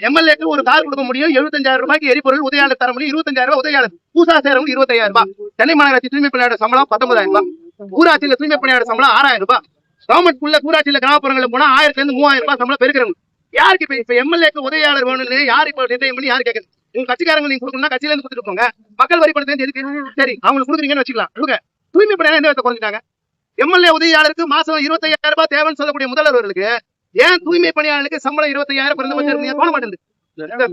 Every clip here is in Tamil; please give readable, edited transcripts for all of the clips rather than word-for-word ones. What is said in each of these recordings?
எம்எல்ஏக்கு ஒரு கார் கொடுக்க முடியும், 75,000 ரூபாய்க்கு எரிபொருள் உதவியாளர் தர முடியும், 25,000 ரூபாய் உதவியாளர், பூசா சேரம் 25,000 ரூபாய், சென்னை மாநகராட்சி தூய்மை பணியாளர் சம்பளம் 19,000 ரூபாய், ஊராட்சியில தூய்மை பணியாளர் சம்பளம் 6,000 ரூபாய், கவர்மெண்ட் ஊராட்சியில கிராமப்புறங்களில் போனா 1000 இருந்து 3,000 ரூபாய் சம்பளம் பெருக்கிறவங்க. யாருக்கு இப்ப எம்எல்ஏக்கு உதவியாளர் வேணும்னு யாரு இப்ப நிர்ணயம் பண்ணி யாரு கேட்கறது? உங்க கட்சிக்காரங்க நீங்க கொடுக்கணும்னா கட்சியில இருந்து கொடுத்துட்டு போங்க, மக்கள் வரி பணத்தை எதுக்கு? சரி, அவங்களுக்கு கொடுக்குறீங்கன்னு வச்சுக்கலாம், கொடுங்க. தூய்மை பணியாளர் எந்த விதத்தை குறைஞ்சிட்டாங்க? எம்எல்ஏ உதவியாளருக்கு மாசம் 25,000 ரூபாய் தேவைன்னு சொல்லக்கூடிய முதல்வர்களுக்கு ஏன் தூய்மை பணியாளருக்கு சம்பளம் 25,000 குறைந்தபட்சம் தோண மாட்டேங்குது?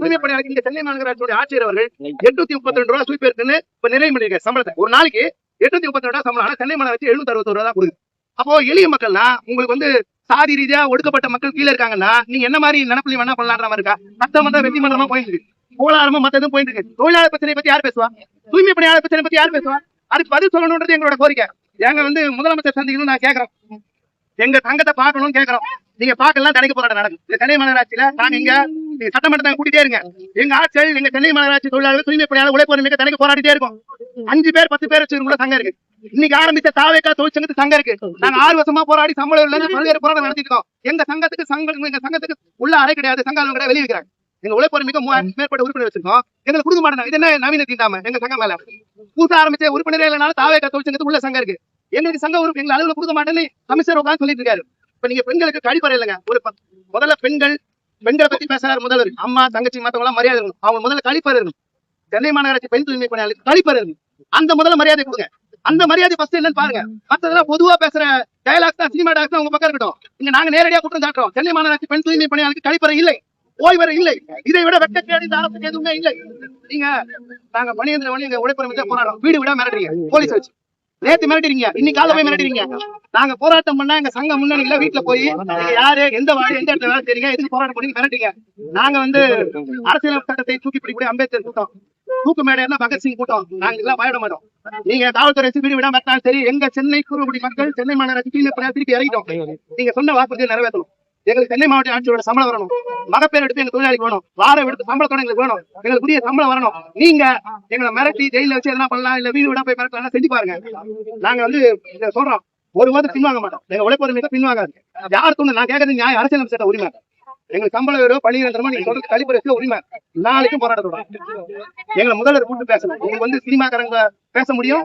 தூய்மை பணியாளருக்கு இங்க சென்னை மாநகராட்சியோட ஆட்சியர் அவர்கள் 832 ரூபாய் ஸ்வீப்பருக்குன்னு இப்ப நிறைவு பண்ணிருக்காரு சம்பளத்தை. ஒரு நாளைக்கு 832 ரூபாய் சம்பளம், ஆனா சென்னை மாநகராட்சி 761 ரூபாய் தான் கொடுக்குது. அப்போ எளிய மக்கள்னா உங்களுக்கு சாதி ரீதியா ஒடுக்கப்பட்ட மக்கள் கீழே இருக்காங்கன்னா நீங்க என்ன மாதிரி நினைப்புல வேணா பண்ணலான்ற மாதிரி இருக்கா? சட்டமன்ற வெற்றி மன்றமா போயிட்டு இருக்கு, கோலாரமா மத்ததும் போயிட்டு இருக்கு. தொழிலாளர் பிரச்சனை பத்தி யார் பேசுவா? தூய்மை பணியாளர் பிரச்சனை பத்தி யார் பேசுவா? அதுக்கு பதில் சொல்லணும்ன்றது எங்களோட கோரிக்கை. எங்க முதலமைச்சர் சந்திக்கணும்னு நான் கேட்கிறோம், எங்க தங்கத்தை பார்க்கணும்னு கேட்கிறோம். நீங்க பார்க்கலாம், தடைக்கு போராட்டம் நடக்கும். இந்த சென்னை மாநகராட்சியில நாங்க இங்க சட்டமன்றத்தை கூட்டிட்டே இருங்க. எங்க ஆட்சியில் எங்க சென்னை மாநகராட்சி தொழிலாளர்கள் தூய்மை பணியாளர் உழைப்போர் மிக தடைக்கு போராடிட்டே இருக்கும். 5 பேர் 10 பேர் வச்சிருக்க சங்கம் இருக்கு. இன்னைக்கு ஆரம்பிச்ச தாவேக்கா தொழிற்சங்கத்துக்கு சங்கம் இருக்கு. நாங்க 6 வருஷமா போராடி சம்பளம் இல்லைன்னு பல்வேறு போராட்டம் நடத்திட்டு இருக்கோம். எங்க சங்கத்துக்கு உள்ள அறை கிடையாது, சங்கம் கிடையாது, வெளியே இருக்கிறாங்க. எங்க உழைப்போர் மிக 3000 மேற்பட்ட உறுப்பினர் வச்சிருக்கோம். எங்களுக்கு கொடுக்க மாட்டாங்க. இது என்ன நவீன தீண்டாம? எங்க சங்கம் மேல புதுசா ஆரம்பிச்ச உறுப்பினரே இல்லைனாலும் தாவேக்கா தொழிற்சங்கத்துக்கு உள்ள சங்கம் இருக்கு. எங்களுக்கு சங்க உறுப்பு எங்க அளவுல கொடுக்க மாட்டேன்னு அமைச்சர் உட்காந்து சொல்லிட்டு இருக்காரு. இப்ப நீங்க பெண்களுக்கு கழிப்பறை இல்லைங்க. முதல்ல பெண்களை பத்தி பேசுறாரு முதல்வர். அம்மா தங்கச்சி மத்தவங்க எல்லாம் மரியாதை இருக்கணும். அவங்க முதல்ல கழிப்பறை இருக்கணும். சென்னை மாநகராட்சி பெண் தூய்மை பணியாளருக்கு கழிப்பறை இருக்கணும். அந்த முதல்ல மரியாதை கொடுங்க. அந்த மரியாதை ஃபர்ஸ்ட் என்னன்னு பாருங்க. மத்ததெல்லாம் பொதுவா பேசுற டயலாக்ஸ் தான், சினிமா டாக்ஸ் தான் உங்க பக்கம் இருக்கட்டும். இங்க நாங்க நேரடியா குற்றம் சாட்டுறோம். சென்னை மாநகராட்சி பெண் தூய்மை பணியாளருக்கு கழிப்பறை இல்லை, ஓய்வறை இல்லை. இதை விட வெட்டக்கேடு இந்த அரசுக்கு எதுவுமே இல்லை. நீங்க நாங்க பணியந்திர வழி எங்க உழைப்பறை போராடும், வீடு விட மிரட்டுறீங்க போலீஸ் வச்சு. நேத்து மிரட்டிறீங்க, இன்னைக்கு காலைல போய் மிரட்டிறீங்க. நாங்க போராட்டம் பண்ணா எங்க சங்க முன்னணியில வீட்டுல போய் நீங்க யாரு எந்த வார்டு எந்த இடத்துல வேலை செய்றீங்க எதுக்கு போராட்டம் பண்ணி மிரட்டிங்க. நாங்க அரசியல் சட்டத்தை தூக்கி பிடிக்கூடிய அம்பேத்கர் கூட்டம், தூக்கு மேடையா பகத்சிங் கூட்டம், நாங்க எல்லாம் பயப்பட மாட்டோம். நீங்க காவல்துறை வீடு விட மாட்டாலும் சரி, எங்க சென்னை குறுகுடி மக்கள் சென்னை மாநகராட்சி கீழே திருப்பி இறங்கிட்டோம். நீங்க சொன்ன வாக்குறுதியை நிறைவேற்றணும். எங்களுக்கு சென்னை மாவட்ட ஆட்சியோட சம்பளம் வரணும், மகப்பேர் எடுத்து எங்க தொழிலாளிக்கு வேணும், வாரம் எடுத்து சம்பளத்தோட எங்களுக்கு வேணும், எங்களுக்கு புதிய சம்பளம் வரணும். நீங்க எங்களை மிரட்டி ஜெயில வச்சு எதனா பண்ணலாம், இல்ல வீடு விட போய் மிரட்டலாம் செஞ்சு பாருங்க. நாங்க சொல்றோம், ஒரு வாரம் பின்வாங்க மாட்டோம். எங்க உழைப்போர் மிக பின்வாங்காது. யார் தூண்டு நான் கேட்கறது நியாயம், அரசியல் சட்ட உரிமை. எங்களுக்கு சம்பளம் வேணும், பணி நிரந்தரமா நீங்க சொல்றது கழிப்பறை உரிமை. நாளைக்கும் போராட்டத்தோட எங்களை முதல்வர் கூட்டு பேசணும். உங்களுக்கு சினிமாக்காரங்க பேச முடியும்,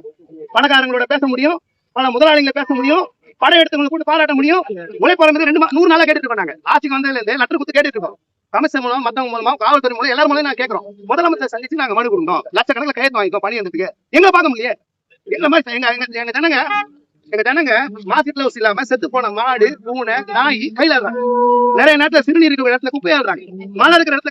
பணக்காரங்களோட பேச முடியும், பல முதலாளிகளை பேச முடியும், படம் எடுத்தவங்களை கூட பாராட்ட முடியும். உழைப்போர் 100 நாளா கேட்டுட்டு இருக்காங்க. ஆட்சிக்கு வந்ததுல இருந்து லெட்டர் கொடுத்து கேட்டுட்டு இருக்கோம். கமிஷன் மூலம், மத்தவங்க மூலமா, காவல்துறை மூலம், எல்லாரும் மூலம் நான் கேட்கிறோம். முதலமைச்சர் சந்திச்சு நாங்க மனு கொடுக்கணும், லட்சக்கணக்கில் கையெழுத்து வாங்கிக்கோம் பணி வந்ததுக்கு. எங்க பார்க்க முடியாது. எங்க மாதிரி எங்க ஜனங்க மார்க்கெட் ஹவுஸ் இல்லாம செத்து போன மாடு, பூனை, நாய் கையில நிறைய நேரத்துல சிறுநீர் இருக்கிற இடத்துல குப்பையா இருக்காங்க. மழை இருக்கிற இடத்துல